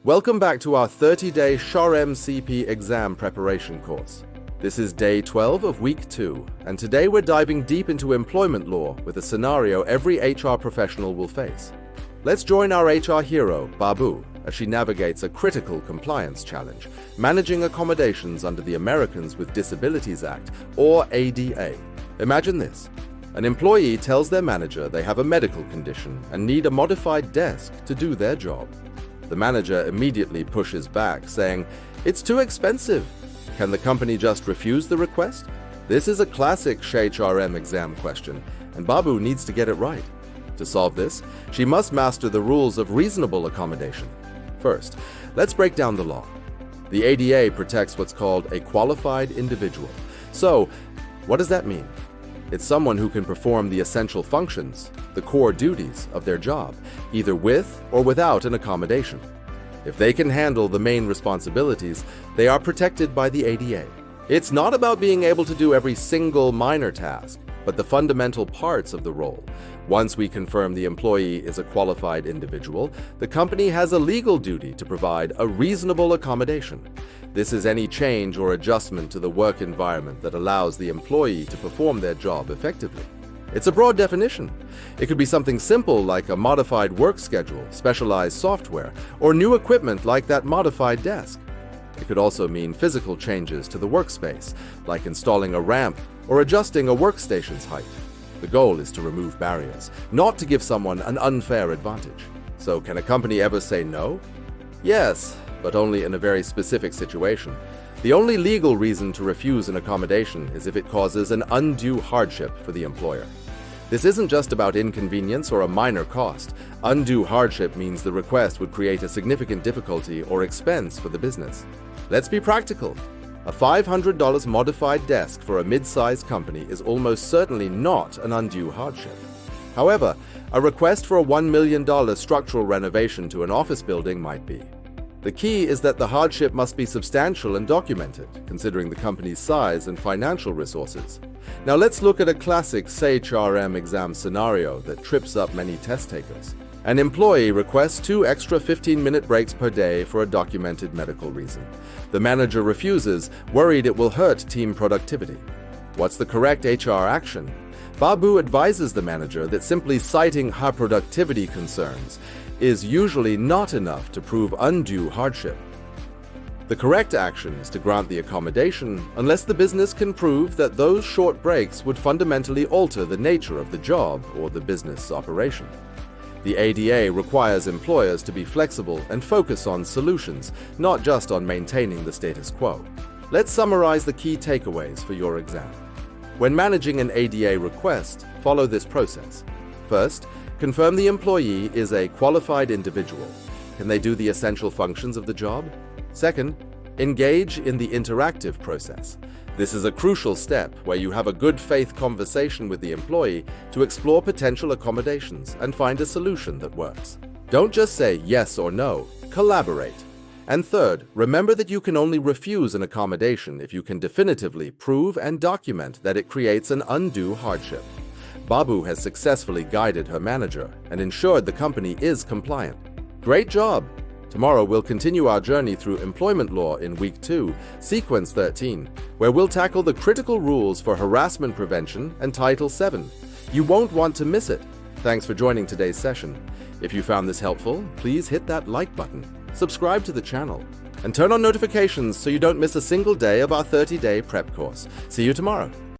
Welcome back to our 30-day SHRM-CP exam preparation course. This is day 12 of week 2, and today we're diving deep into employment law with a scenario every HR professional will face. Let's join our HR hero, Babu, as she navigates a critical compliance challenge, managing accommodations under the Americans with Disabilities Act, or ADA. Imagine this. An employee tells their manager they have a medical condition and need a modified desk to do their job. The manager immediately pushes back, saying, "It's too expensive. Can the company just refuse the request?" This is a classic SHRM exam question, and Babu needs to get it right. To solve this, she must master the rules of reasonable accommodation. First, let's break down the law. The ADA protects what's called a qualified individual. So, what does that mean? It's someone who can perform the essential functions, the core duties of their job, either with or without an accommodation. If they can handle the main responsibilities, they are protected by the ADA. It's not about being able to do every single minor task, but the fundamental parts of the role. Once we confirm the employee is a qualified individual, the company has a legal duty to provide a reasonable accommodation. This is any change or adjustment to the work environment that allows the employee to perform their job effectively. It's a broad definition. It could be something simple like a modified work schedule, specialized software, or new equipment like that modified desk. It could also mean physical changes to the workspace, like installing a ramp or adjusting a workstation's height. The goal is to remove barriers, not to give someone an unfair advantage. So can a company ever say no? Yes, but only in a very specific situation. The only legal reason to refuse an accommodation is if it causes an undue hardship for the employer. This isn't just about inconvenience or a minor cost. Undue hardship means the request would create a significant difficulty or expense for the business. Let's be practical. A $500 modified desk for a mid-sized company is almost certainly not an undue hardship. However, a request for a $1 million structural renovation to an office building might be. The key is that the hardship must be substantial and documented, considering the company's size and financial resources. Now let's look at a classic SHRM exam scenario that trips up many test takers. An employee requests 2 extra 15-minute breaks per day for a documented medical reason. The manager refuses, worried it will hurt team productivity. What's the correct HR action? Babu advises the manager that simply citing her productivity concerns is usually not enough to prove undue hardship. The correct action is to grant the accommodation unless the business can prove that those short breaks would fundamentally alter the nature of the job or the business operation. The ADA requires employers to be flexible and focus on solutions, not just on maintaining the status quo. Let's summarize the key takeaways for your exam. When managing an ADA request, follow this process. First, confirm the employee is a qualified individual. Can they do the essential functions of the job? Second, engage in the interactive process. This is a crucial step where you have a good faith conversation with the employee to explore potential accommodations and find a solution that works. Don't just say yes or no, collaborate. And third, remember that you can only refuse an accommodation if you can definitively prove and document that it creates an undue hardship. Babu has successfully guided her manager and ensured the company is compliant. Great job! Tomorrow we'll continue our journey through employment law in week 2, sequence 13, where we'll tackle the critical rules for harassment prevention and Title VII. You won't want to miss it. Thanks for joining today's session. If you found this helpful, please hit that like button, subscribe to the channel, and turn on notifications so you don't miss a single day of our 30-day prep course. See you tomorrow.